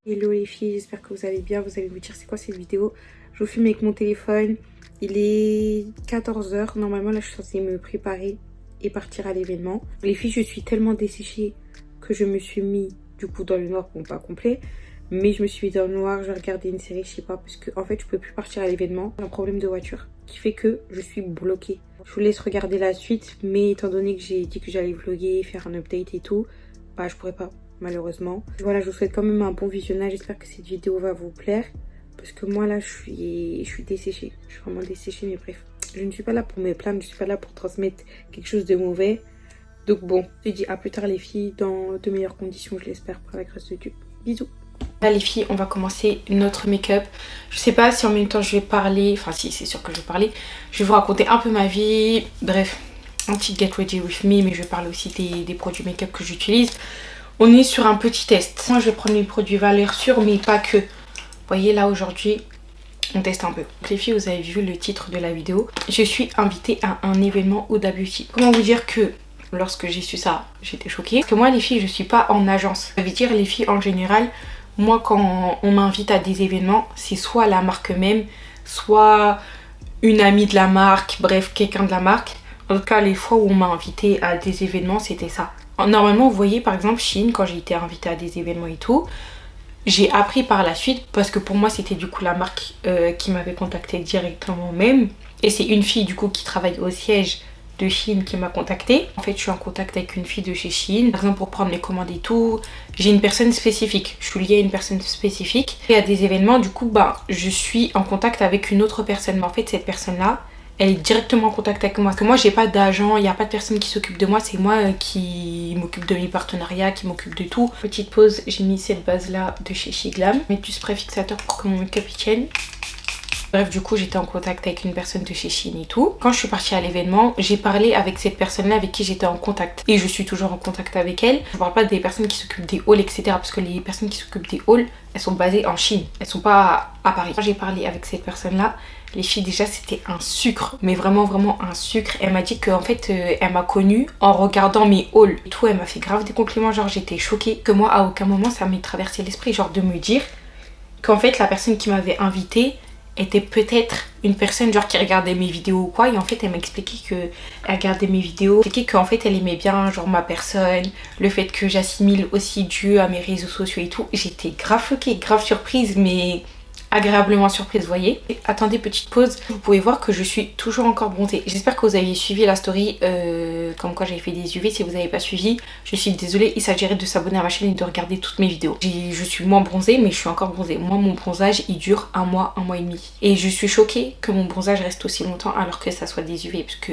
Hello les filles, j'espère que vous allez bien. Vous allez vous dire c'est quoi cette vidéo. Je vous filme avec mon téléphone. Il est 14 h. Normalement là je suis censée me préparer et partir à l'événement. Les filles, je suis tellement desséchée que je me suis mis du coup dans le noir. Bon, pas complet, mais je me suis mis dans le noir. J'ai regardé une série, je sais pas, parce que en fait je peux plus partir à l'événement. J'ai un problème de voiture qui fait que je suis bloquée. Je vous laisse regarder la suite, mais étant donné que j'ai dit que j'allais vlogger, faire un update et tout, bah je pourrais pas, malheureusement. Voilà, je vous souhaite quand même un bon visionnage. J'espère que cette vidéo va vous plaire, parce que moi là je suis desséchée. Je suis vraiment desséchée, mais bref, je ne suis pas là pour me plaindre, je suis pas là pour transmettre quelque chose de mauvais. Donc bon, je dis à plus tard les filles, dans de meilleures conditions, je l'espère, par la grâce de Dieu. Bisous. Là les filles, on va commencer notre make-up. Je sais pas si en même temps je vais parler, enfin si, c'est sûr que je vais parler. Je vais vous raconter un peu ma vie, bref, un petit get ready with me, mais je vais parler aussi des produits make-up que j'utilise. On est sur un petit test. Moi je vais prendre mes produits valeurs sûres, mais pas que. Vous voyez là aujourd'hui, on teste un peu. Donc, les filles, vous avez vu le titre de la vidéo. Je suis invitée à un événement Huda Beauty. Comment vous dire que lorsque j'ai su ça, j'étais choquée. Parce que moi les filles, je suis pas en agence. Ça veut dire les filles en général. Moi, quand on m'invite à des événements, c'est soit la marque même, soit une amie de la marque, bref, quelqu'un de la marque. En tout cas, les fois où on m'a invité à des événements, c'était ça. Normalement, vous voyez, par exemple, Shein, quand j'ai été invitée à des événements et tout, j'ai appris par la suite, parce que pour moi, c'était du coup la marque qui m'avait contactée directement même. Et c'est une fille, du coup, qui travaille au siège de Shein qui m'a contactée. En fait, je suis en contact avec une fille de chez Shein. Par exemple, pour prendre les commandes et tout, j'ai une personne spécifique. Je suis liée à une personne spécifique. Et à des événements, du coup, bah, je suis en contact avec une autre personne. Mais en fait, cette personne-là, elle est directement en contact avec moi. Parce que moi, j'ai pas d'agent, il n'y a pas de personne qui s'occupe de moi. C'est moi qui m'occupe de mes partenariats, qui m'occupe de tout. Petite pause, j'ai mis cette base-là de chez Shiglam. Mettre du spray fixateur pour que mon make-up y tienne. Bref, du coup, j'étais en contact avec une personne de chez Shein et tout. Quand je suis partie à l'événement, j'ai parlé avec cette personne-là avec qui j'étais en contact. Et je suis toujours en contact avec elle. Je parle pas des personnes qui s'occupent des halls, etc. Parce que les personnes qui s'occupent des halls, elles sont basées en Chine. Elles sont pas à Paris. Quand j'ai parlé avec cette personne-là, les filles, déjà, c'était un sucre. Mais vraiment, vraiment un sucre. Elle m'a dit qu'en fait, elle m'a connue en regardant mes hauls. Et tout, elle m'a fait grave des compliments. Genre, j'étais choquée. Que moi, à aucun moment, ça m'est traversé l'esprit. Genre, de me dire qu'en fait, la personne qui m'avait invitée était peut-être une personne genre qui regardait mes vidéos ou quoi, et en fait elle m'a expliqué que elle regardait mes vidéos, expliqué qu'en fait elle aimait bien genre ma personne, le fait que j'assimile aussi Dieu à mes réseaux sociaux et tout. J'étais grave choquée, grave surprise, mais agréablement surprise, vous voyez. Et attendez, petite pause, vous pouvez voir que je suis toujours encore bronzée. J'espère que vous avez suivi la story comme quoi j'avais fait des UV. Si vous n'avez pas suivi, je suis désolée, il s'agirait de s'abonner à ma chaîne et de regarder toutes mes vidéos. Je suis moins bronzée, mais je suis encore bronzée. Moi, mon bronzage, il dure un mois et demi. Et je suis choquée que mon bronzage reste aussi longtemps alors que ça soit des UV. Parce que,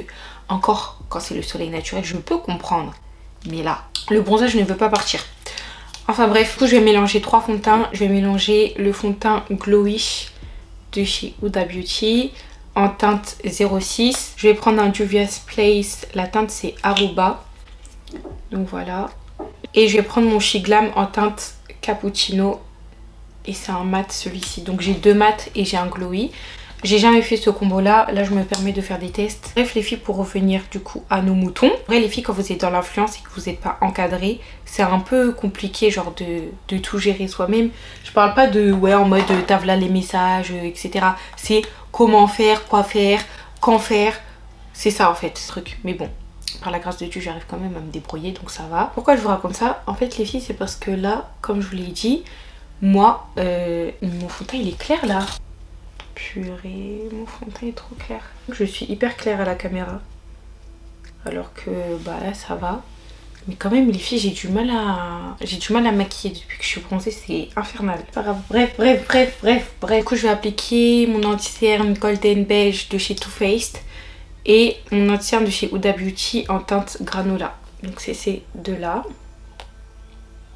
encore, quand c'est le soleil naturel, je peux comprendre. Mais là, le bronzage ne veut pas partir. Enfin bref, du coup je vais mélanger 3 fonds de teint. Je vais mélanger le fond de teint Glowish de chez Huda Beauty en teinte 06. Je vais prendre un Juvia's Place, la teinte c'est Aruba. Donc voilà. Et je vais prendre mon Shiglam en teinte Cappuccino. Et c'est un mat celui-ci. Donc j'ai 2 mats et j'ai un glowy. J'ai jamais fait ce combo là je me permets de faire des tests. Bref les filles, pour revenir du coup à nos moutons. Après les filles, quand vous êtes dans l'influence et que vous n'êtes pas encadré, c'est un peu compliqué genre de tout gérer soi-même. Je parle pas de ouais en mode t'as là les messages etc. C'est comment faire, quoi faire, quand faire. C'est ça en fait ce truc. Mais bon, par la grâce de Dieu j'arrive quand même à me débrouiller, donc ça va. Pourquoi je vous raconte ça? En fait les filles, c'est parce que là, comme je vous l'ai dit, moi mon fond de teint il est clair là. Purée, mon fond de teint est trop clair. Je suis hyper claire à la caméra. Alors que bah là ça va. Mais quand même les filles, j'ai du mal à maquiller depuis que je suis bronzée, c'est infernal. Pas grave. Bref. Du coup je vais appliquer mon anti-cerne Golden Beige de chez Too Faced et mon anti-cerne de chez Huda Beauty en teinte granola. Donc c'est ces deux là.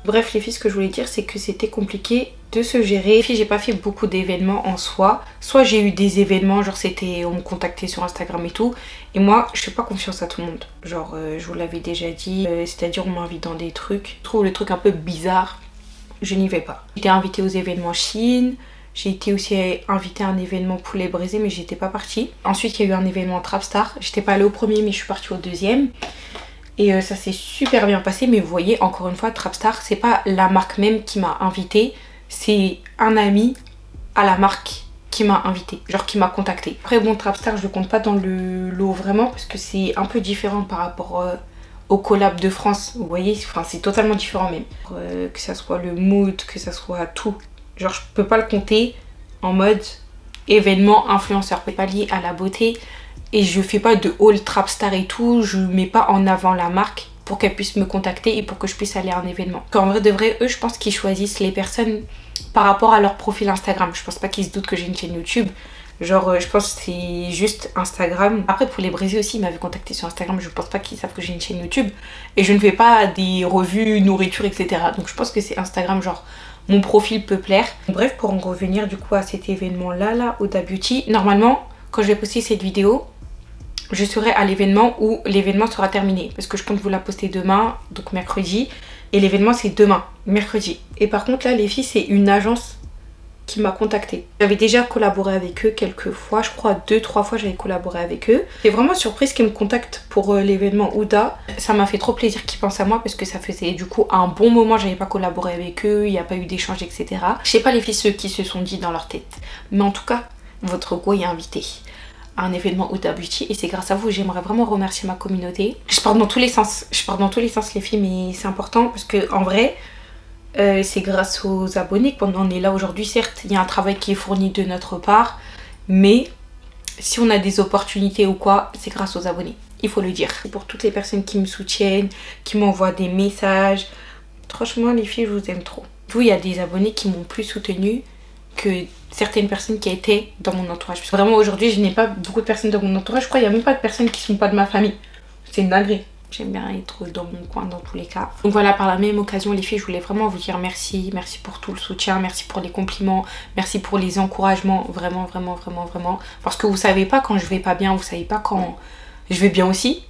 Bref les filles, ce que je voulais dire c'est que c'était compliqué de se gérer. Les filles, j'ai pas fait beaucoup d'événements en soi. Soit j'ai eu des événements, genre c'était, on me contactait sur Instagram et tout. Et moi, je fais pas confiance à tout le monde. Genre, je vous l'avais déjà dit, c'est-à-dire on m'invite dans des trucs. Je trouve le truc un peu bizarre, je n'y vais pas. J'étais invitée aux événements Chine. J'ai été aussi invitée à un événement poulet braisé, mais j'étais pas partie. Ensuite, il y a eu un événement Trapstar. J'étais pas allée au premier, mais je suis partie au deuxième. Et ça s'est super bien passé, mais vous voyez, encore une fois, Trapstar, c'est pas la marque même qui m'a invitée, c'est un ami à la marque qui m'a invité, genre qui m'a contacté. Après bon, Trapstar je le compte pas dans le lot vraiment parce que c'est un peu différent par rapport au collab de France, vous voyez, enfin c'est totalement différent même. Que ça soit le mood, que ça soit tout, genre je peux pas le compter en mode événement influenceur, c'est pas lié à la beauté et je fais pas de haul Trapstar et tout, je mets pas en avant la marque pour qu'elle puisse me contacter et pour que je puisse aller à un événement. En vrai de vrai, eux je pense qu'ils choisissent les personnes par rapport à leur profil Instagram. Je pense pas qu'ils se doutent que j'ai une chaîne YouTube. Genre je pense que c'est juste Instagram. Après pour les Brésil aussi, ils m'avaient contacté sur Instagram. Je pense pas qu'ils savent que j'ai une chaîne YouTube. Et je ne fais pas des revues, nourriture, etc. Donc je pense que c'est Instagram, genre mon profil peut plaire. Bref, pour en revenir du coup à cet événement là, Huda Beauty. Normalement, quand je vais poster cette vidéo, je serai à l'événement où l'événement sera terminé. Parce que je compte vous la poster demain, donc mercredi. Et l'événement c'est demain, mercredi. Et par contre là les filles, c'est une agence qui m'a contactée. J'avais déjà collaboré avec eux quelques fois, je crois 2-3 fois j'avais collaboré avec eux. J'étais vraiment surprise qu'ils me contactent pour l'événement Huda. Ça m'a fait trop plaisir qu'ils pensent à moi parce que ça faisait du coup un bon moment, j'avais pas collaboré avec eux, il n'y a pas eu d'échange, etc. Je sais pas les filles ceux qui se sont dit dans leur tête. Mais en tout cas, votre go est invité à un événement Huda Beauty et c'est grâce à vous. J'aimerais vraiment remercier ma communauté. Je pars dans tous les sens, les filles, mais c'est important parce que en vrai c'est grâce aux abonnés qu'on en est là aujourd'hui. Certes, il y a un travail qui est fourni de notre part, mais si on a des opportunités ou quoi, c'est grâce aux abonnés, il faut le dire. Et pour toutes les personnes qui me soutiennent, qui m'envoient des messages, franchement les filles, je vous aime trop. Vous, il y a des abonnés qui m'ont plus soutenue que certaines personnes qui étaient dans mon entourage. Parce que vraiment aujourd'hui, je n'ai pas beaucoup de personnes dans mon entourage. Je crois qu'il n'y a même pas de personnes qui sont pas de ma famille. C'est une dinguerie. J'aime bien être dans mon coin dans tous les cas. Donc voilà, par la même occasion les filles, je voulais vraiment vous dire merci. Merci pour tout le soutien, merci pour les compliments, merci pour les encouragements. Vraiment, vraiment, vraiment, vraiment. Parce que vous savez pas quand je vais pas bien, vous savez pas quand je vais bien aussi.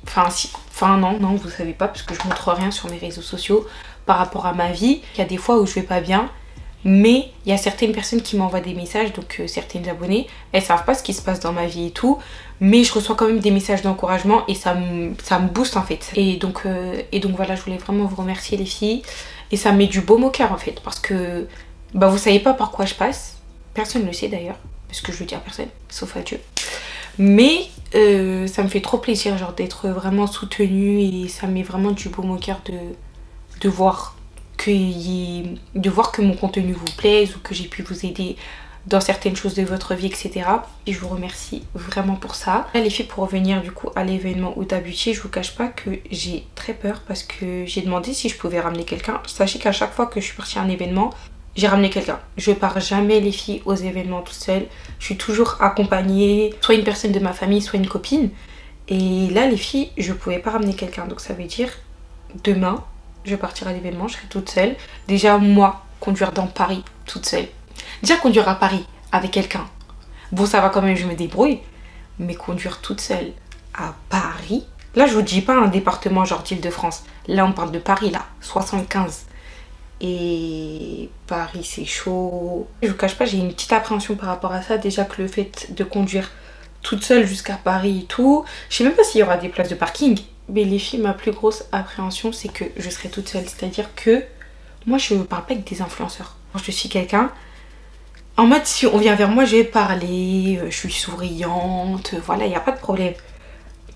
Non, vous savez pas parce que je montre rien sur mes réseaux sociaux par rapport à ma vie. Il y a des fois où je vais pas bien. Mais il y a certaines personnes qui m'envoient des messages, donc certaines abonnées, elles savent pas ce qui se passe dans ma vie et tout, mais je reçois quand même des messages d'encouragement et ça me booste en fait. Et donc voilà, je voulais vraiment vous remercier les filles et ça me met du baume au cœur en fait, parce que bah, vous savez pas par quoi je passe, personne ne le sait d'ailleurs, parce que je le dis à personne, sauf à Dieu. Mais ça me fait trop plaisir genre d'être vraiment soutenue et ça me met vraiment du baume au cœur de voir que mon contenu vous plaise ou que j'ai pu vous aider dans certaines choses de votre vie, etc. Et je vous remercie vraiment pour ça. Là les filles, pour revenir du coup à l'événement Huda Beauty, je vous cache pas que j'ai très peur parce que j'ai demandé si je pouvais ramener quelqu'un. Sachez qu'à chaque fois que je suis partie à un événement, j'ai ramené quelqu'un. Je pars jamais les filles aux événements toute seule. Je suis toujours accompagnée, soit une personne de ma famille, soit une copine. Et là les filles, je pouvais pas ramener quelqu'un. Donc ça veut dire demain, je vais partir à l'événement, je serai toute seule. Déjà moi, conduire dans Paris toute seule. Déjà conduire à Paris avec quelqu'un, bon ça va quand même, je me débrouille. Mais conduire toute seule à Paris, là je vous dis pas un département genre d'Île-de-France. Là on parle de Paris là, 75. Et Paris c'est chaud. Je vous cache pas, j'ai une petite appréhension par rapport à ça. Déjà que le fait de conduire toute seule jusqu'à Paris et tout. Je sais même pas s'il y aura des places de parking. Mais les filles, ma plus grosse appréhension, c'est que je serai toute seule. C'est-à-dire que moi, je parle pas avec des influenceurs. Je suis quelqu'un, en mode, si on vient vers moi, je vais parler, je suis souriante, voilà, il n'y a pas de problème.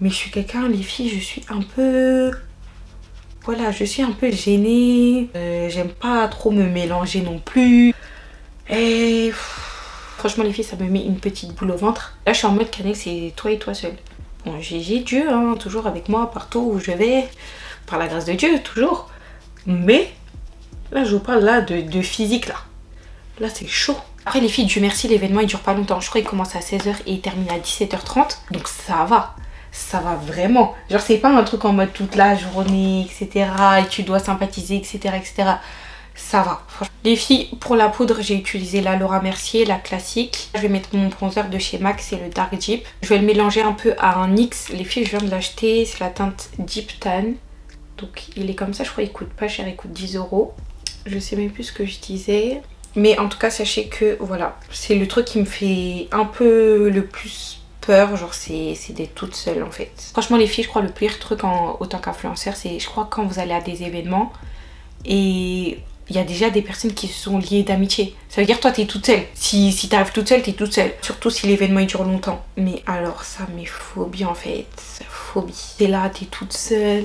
Mais je suis quelqu'un, les filles, je suis un peu... Voilà, je suis un peu gênée. J'aime pas trop me mélanger non plus. Et... franchement, les filles, ça me met une petite boule au ventre. Là, je suis en mode canet, c'est toi et toi seule. Bon, j'ai Dieu, hein, toujours avec moi, partout où je vais, par la grâce de Dieu, toujours. Mais, là, je vous parle là de physique, là. Là, c'est chaud. Après, les filles, Dieu merci, l'événement, il dure pas longtemps. Je crois qu'il commence à 16h et il termine à 17h30. Donc, ça va. Ça va vraiment. Genre, c'est pas un truc en mode toute la journée, etc. Et tu dois sympathiser, etc., etc. Ça va. Franchement. Les filles, pour la poudre, j'ai utilisé la Laura Mercier, la classique. Je vais mettre mon bronzer de chez MAC, c'est le Dark Deep. Je vais le mélanger un peu à un NYX. Les filles, je viens de l'acheter. C'est la teinte Deep Tan. Donc, il est comme ça. Je crois qu'il coûte pas cher. Il coûte 10 €. Je sais même plus ce que je disais. Mais en tout cas, sachez que, voilà. C'est le truc qui me fait un peu le plus peur. Genre, c'est d'être toute seule, en fait. Franchement, les filles, je crois le pire truc en autant qu'influenceur, c'est, je crois, quand vous allez à des événements et... il y a déjà des personnes qui se sont liées d'amitié. Ça veut dire toi t'es toute seule. Si t'arrives toute seule, t'es toute seule. Surtout si l'événement il dure longtemps. Mais alors ça, mais phobie en fait. Phobie. T'es là, t'es toute seule.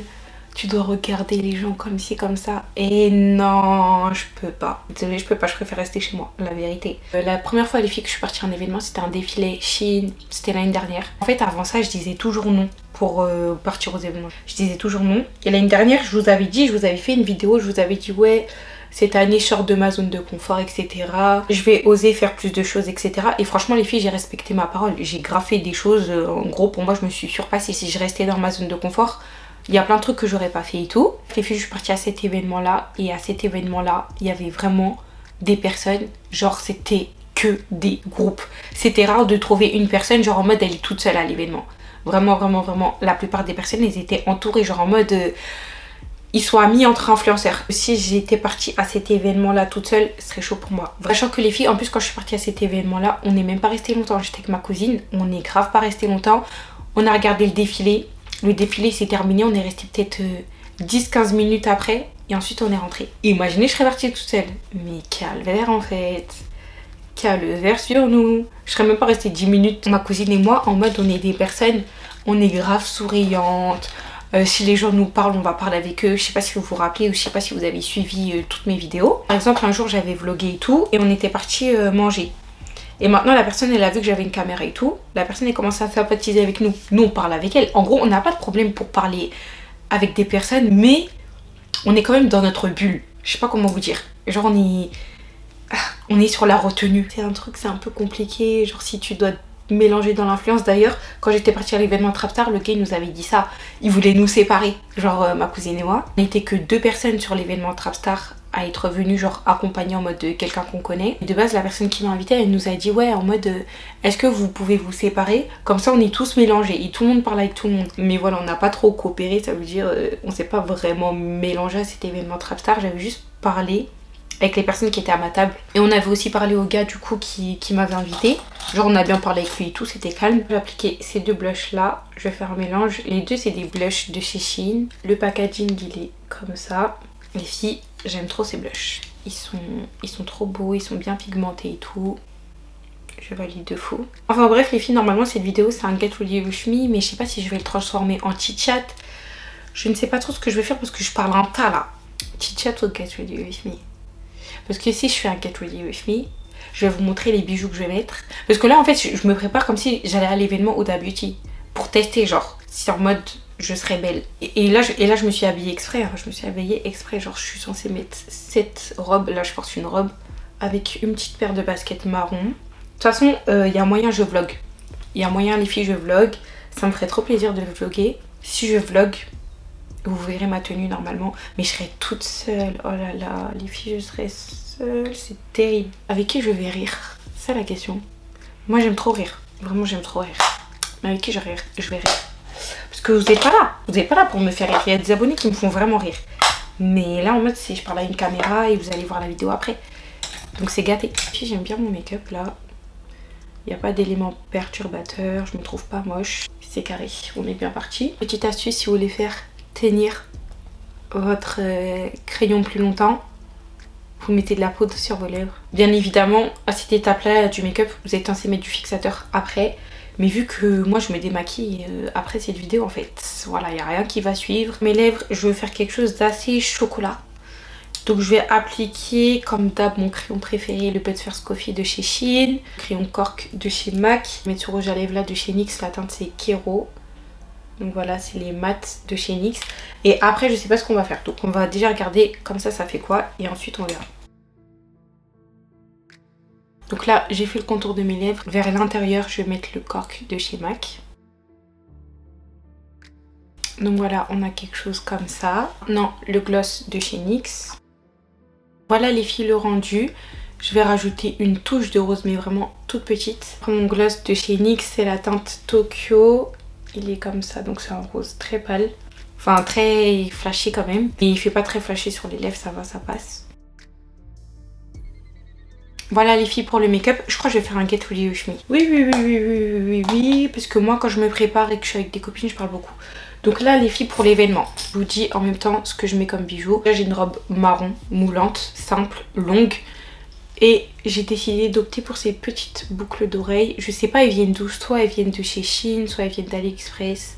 Tu dois regarder les gens comme ci, comme ça. Et non, je peux pas. Désolée, je peux pas, je préfère rester chez moi, la vérité. La première fois, les filles, que je suis partie en événement, c'était un défilé Shein. C'était l'année dernière. En fait, avant ça, je disais toujours non pour partir aux événements. Je disais toujours non. Et l'année dernière, je vous avais dit, je vous avais fait une vidéo, je vous avais dit, ouais, cette année, je sors de ma zone de confort, etc. Je vais oser faire plus de choses, etc. Et franchement, les filles, j'ai respecté ma parole. J'ai graffé des choses. En gros, pour moi, je me suis surpassée. Si je restais dans ma zone de confort, il y a plein de trucs que j'aurais pas fait et tout. Les filles, je suis partie à cet événement-là. Et à cet événement-là, il y avait vraiment des personnes. Genre, c'était que des groupes. C'était rare de trouver une personne, genre en mode, elle est toute seule à l'événement. Vraiment, vraiment, vraiment. La plupart des personnes, elles étaient entourées, genre en mode... ils sont amis entre influenceurs. Si j'étais partie à cet événement-là toute seule, ce serait chaud pour moi. Sachant que les filles, en plus, quand je suis partie à cet événement-là, on n'est même pas resté longtemps. J'étais avec ma cousine, on n'est grave pas resté longtemps. On a regardé le défilé. Le défilé s'est terminé, on est resté peut-être 10-15 minutes après et ensuite on est rentré. Imaginez, je serais partie toute seule. Mais calvaire en fait. Calvaire sur nous. Je serais même pas restée 10 minutes. Ma cousine et moi, en mode on est des personnes, on est grave souriantes. Si les gens nous parlent, on va parler avec eux. Je sais pas si vous vous rappelez ou je sais pas si vous avez suivi toutes mes vidéos. Par exemple, un jour j'avais vlogué et tout et on était parti manger. Et maintenant, la personne, elle a vu que j'avais une caméra et tout. La personne, elle commence à sympathiser avec nous. Nous, on parle avec elle. En gros, on n'a pas de problème pour parler avec des personnes, mais on est quand même dans notre bulle. Je sais pas comment vous dire. Genre, on est sur la retenue. C'est un truc, c'est un peu compliqué. Genre, si tu dois te mélanger dans l'influence. D'ailleurs, quand j'étais partie à l'événement Trapstar, le gars, il nous avait dit ça. Il voulait nous séparer. Genre, ma cousine et moi. On n'était que 2 personnes sur l'événement Trapstar à être venue genre accompagnée en mode de quelqu'un qu'on connaît. Et de base, la personne qui m'a invitée, elle nous a dit ouais, en mode est-ce que vous pouvez vous séparer, comme ça on est tous mélangés et tout le monde parle avec tout le monde. Mais voilà, on n'a pas trop coopéré, ça veut dire on s'est pas vraiment mélangé à cet événement Trapstar. J'avais juste parlé avec les personnes qui étaient à ma table et on avait aussi parlé au gars du coup qui m'avait invité. Genre on a bien parlé avec lui et tout, c'était calme. J'ai appliqué ces 2 blushs là, je vais faire un mélange. Les 2 c'est des blushs de chez Shein. Le packaging il est comme ça. Les filles, j'aime trop ces blushs. Ils sont trop beaux, ils sont bien pigmentés et tout. Je valide de fou. Enfin bref les filles, normalement cette vidéo c'est un Get Ready With Me, mais je sais pas si je vais le transformer en chit-chat. Je ne sais pas trop ce que je vais faire parce que je parle un tas là. Chit-chat ou Get Ready With Me. Parce que si je fais un Get Ready With Me, je vais vous montrer les bijoux que je vais mettre. Parce que là en fait je me prépare comme si j'allais à l'événement Huda Beauty. Pour tester genre, si en mode... je serais belle. Et là, je me suis habillée exprès. Hein. Je me suis habillée exprès. Genre, je suis censée mettre cette robe. Là, je porte une robe avec une petite paire de baskets marron. De toute façon, il y a moyen, je vlog. Il y a moyen, les filles, je vlog. Ça me ferait trop plaisir de vlogger. Si je vlog, vous verrez ma tenue normalement. Mais je serai toute seule. Oh là là, les filles, je serai seule. C'est terrible. Avec qui je vais rire? C'est ça la question. Moi, j'aime trop rire. Vraiment, j'aime trop rire. Mais avec qui je vais rire? Parce que vous n'êtes pas là. Vous n'êtes pas là pour me faire rire. Il y a des abonnés qui me font vraiment rire. Mais là, en mode, c'est je parle à une caméra et vous allez voir la vidéo après. Donc c'est gâté. Puis j'aime bien mon make-up là. Il n'y a pas d'éléments perturbateurs. Je me trouve pas moche. C'est carré. On est bien parti. Petite astuce si vous voulez faire tenir votre crayon plus longtemps. Vous mettez de la poudre sur vos lèvres. Bien évidemment, à cette étape-là du make-up, vous êtes censé mettre du fixateur après. Mais vu que moi je me démaquille après cette vidéo en fait, voilà, il n'y a rien qui va suivre. Mes lèvres, je veux faire quelque chose d'assez chocolat. Donc je vais appliquer comme d'hab mon crayon préféré, le But First Coffee de chez Shein. Crayon cork de chez MAC. Mettre ce rouge à lèvres là de chez NYX, la teinte c'est Kero. Donc voilà, c'est les mats de chez NYX. Et après je sais pas ce qu'on va faire. Donc on va déjà regarder comme ça fait quoi et ensuite on verra. Donc là, j'ai fait le contour de mes lèvres. Vers l'intérieur, je vais mettre le cork de chez MAC. Donc voilà, on a quelque chose comme ça. Non, le gloss de chez NYX. Voilà les filles, le rendu. Je vais rajouter une touche de rose, mais vraiment toute petite. Mon gloss de chez NYX, c'est la teinte Tokyo. Il est comme ça, donc c'est un rose très pâle. Enfin, très flashy quand même. Et il fait pas très flashy sur les lèvres, ça va, ça passe. Voilà les filles pour le make-up. Je crois que je vais faire un Get Ready With Me. Oui, parce que moi quand je me prépare et que je suis avec des copines, je parle beaucoup. Donc là les filles, pour l'événement, je vous dis en même temps ce que je mets comme bijoux. Là j'ai une robe marron moulante, simple, longue. Et j'ai décidé d'opter pour ces petites boucles d'oreilles. Je sais pas, elles viennent d'où, soit elles viennent de chez Shein, soit elles viennent d'AliExpress.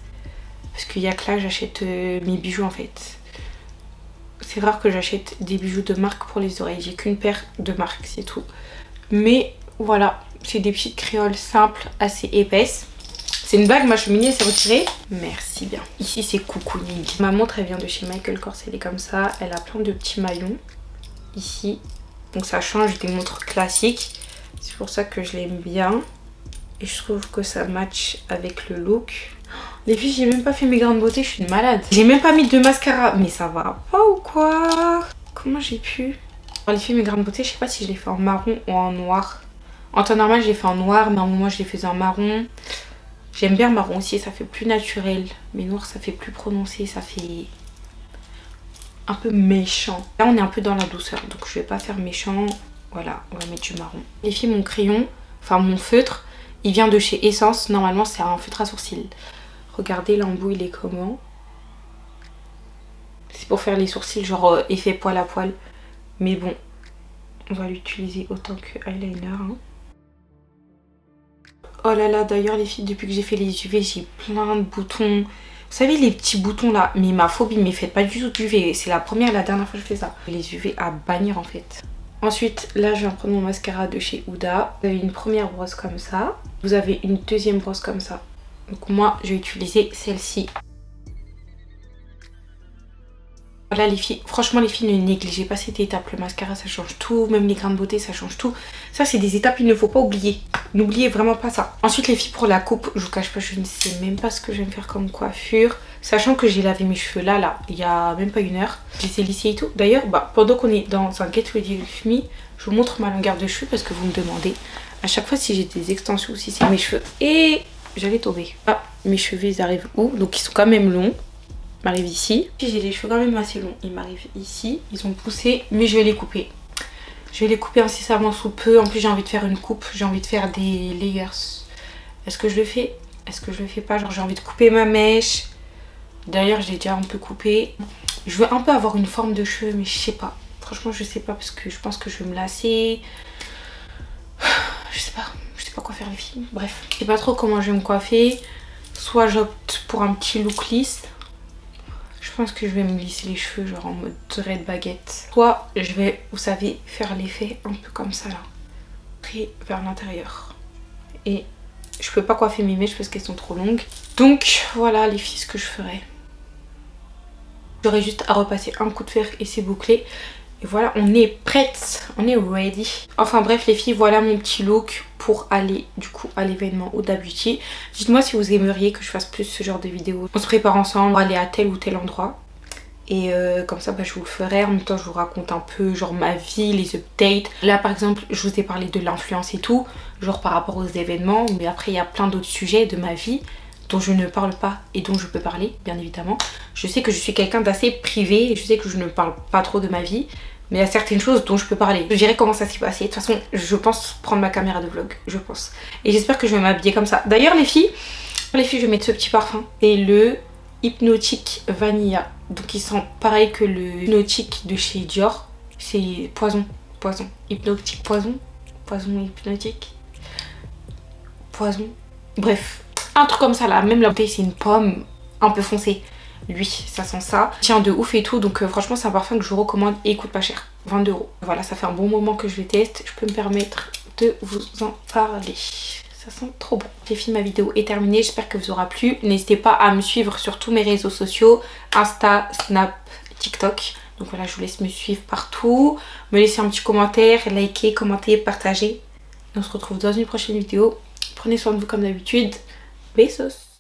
Parce qu'il y a que là j'achète mes bijoux en fait. C'est rare que j'achète des bijoux de marque pour les oreilles. J'ai qu'une paire de marque, c'est tout. Mais voilà, c'est des petites créoles simples, assez épaisses. C'est une bague, ma cheminée s'est retirée. Merci bien. Ici c'est cocooning. Ma montre elle vient de chez Michael Kors, elle est comme ça. Elle a plein de petits maillons ici. Donc ça change des montres classiques. C'est pour ça que je l'aime bien. Et je trouve que ça match avec le look. Les filles, j'ai même pas fait mes grains de beauté, je suis une malade. J'ai même pas mis de mascara. Mais ça va pas ou quoi? Comment j'ai pu? Alors, les filles, mes grains de beauté, je sais pas si je les fais en marron ou en noir. En temps normal, je les fais en noir, mais à un moment, je les faisais en marron. J'aime bien le marron aussi, ça fait plus naturel. Mais noir, ça fait plus prononcé, ça fait un peu méchant. Là, on est un peu dans la douceur, donc je vais pas faire méchant. Voilà, on va mettre du marron. Les filles, mon crayon, enfin mon feutre, il vient de chez Essence. Normalement, c'est un feutre à sourcils. Regardez l'embout, il est comment? C'est pour faire les sourcils, genre effet poil à poil. Mais bon, on va l'utiliser autant que eyeliner. Hein. Oh là là, d'ailleurs les filles, depuis que j'ai fait les UV, j'ai plein de boutons. Vous savez les petits boutons là, mais ma phobie, mais faites pas du tout d'UV. C'est la dernière fois que je fais ça. Les UV à bannir en fait. Ensuite, là je viens prendre mon mascara de chez Huda. Vous avez une première brosse comme ça. Vous avez une deuxième brosse comme ça. Donc moi, je vais utiliser celle-ci. Voilà les filles, franchement les filles, ne négligez pas cette étape. Le mascara ça change tout, même les grains de beauté ça change tout. Ça c'est des étapes qu'il ne faut pas oublier. N'oubliez vraiment pas ça. Ensuite les filles, pour la coupe, je vous cache pas, je ne sais même pas ce que je vais me faire comme coiffure. Sachant que j'ai lavé mes cheveux là, il y a même pas une heure. Je les ai lissés et tout. D'ailleurs, pendant qu'on est dans un Get Ready With Me, je vous montre ma longueur de cheveux parce que vous me demandez à chaque fois si j'ai des extensions ou si c'est mes cheveux. Et j'allais tomber. Ah, mes cheveux ils arrivent où? Donc ils sont quand même longs. M'arrive ici. Puis j'ai les cheveux quand même assez longs. Ils m'arrivent ici. Ils ont poussé, mais je vais les couper. Je vais les couper incessamment sous peu. En plus, j'ai envie de faire une coupe. J'ai envie de faire des layers. Est-ce que je le fais? Est-ce que je le fais pas? Genre, j'ai envie de couper ma mèche. D'ailleurs, je l'ai déjà un peu coupé. Je veux un peu avoir une forme de cheveux, mais je sais pas. Franchement, je sais pas parce que je pense que je vais me lasser. Je sais pas. Je sais pas quoi faire les filles. Bref, je sais pas trop comment je vais me coiffer. Soit j'opte pour un petit look lisse. Je pense que je vais me lisser les cheveux genre en mode red baguette. Soit je vais, vous savez, faire l'effet un peu comme ça là. Très vers l'intérieur. Et je peux pas coiffer mes mèches parce qu'elles sont trop longues. Donc voilà les filles, ce que je ferai. J'aurai juste à repasser un coup de fer et c'est bouclé. Et voilà, on est prête, on est ready. Enfin bref les filles, voilà mon petit look pour aller du coup à l'événement Huda Beauty. Dites-moi si vous aimeriez que je fasse plus ce genre de vidéos. On se prépare ensemble, on va aller à tel ou tel endroit. Et comme ça je vous le ferai. En même temps je vous raconte un peu genre ma vie, les updates. Là par exemple je vous ai parlé de l'influence et tout, genre par rapport aux événements. Mais après il y a plein d'autres sujets de ma vie dont je ne parle pas et dont je peux parler bien évidemment. Je sais que je suis quelqu'un d'assez privé et je sais que je ne parle pas trop de ma vie. Mais il y a certaines choses dont je peux parler. Je dirais comment ça s'est passé. De toute façon, je pense prendre ma caméra de vlog. Je pense. Et j'espère que je vais m'habiller comme ça. D'ailleurs, les filles, je vais mettre ce petit parfum. C'est le Hypnotique Vanilla. Donc, il sent pareil que le Hypnotique de chez Dior. C'est poison. Poison. Hypnotique poison. Poison hypnotique. Poison. Bref. Un truc comme ça là. Même la bouteille, c'est une pomme un peu foncée. Lui, ça sent ça. Tient de ouf et tout. Donc franchement, c'est un parfum que je vous recommande et il coûte pas cher. 22 €. Voilà, ça fait un bon moment que je le teste. Je peux me permettre de vous en parler. Ça sent trop bon. Les filles, ma vidéo est terminée. J'espère que vous aura plu. N'hésitez pas à me suivre sur tous mes réseaux sociaux. Insta, Snap, TikTok. Donc voilà, je vous laisse me suivre partout. Me laisser un petit commentaire, liker, commenter, partager. Et on se retrouve dans une prochaine vidéo. Prenez soin de vous comme d'habitude. Besos.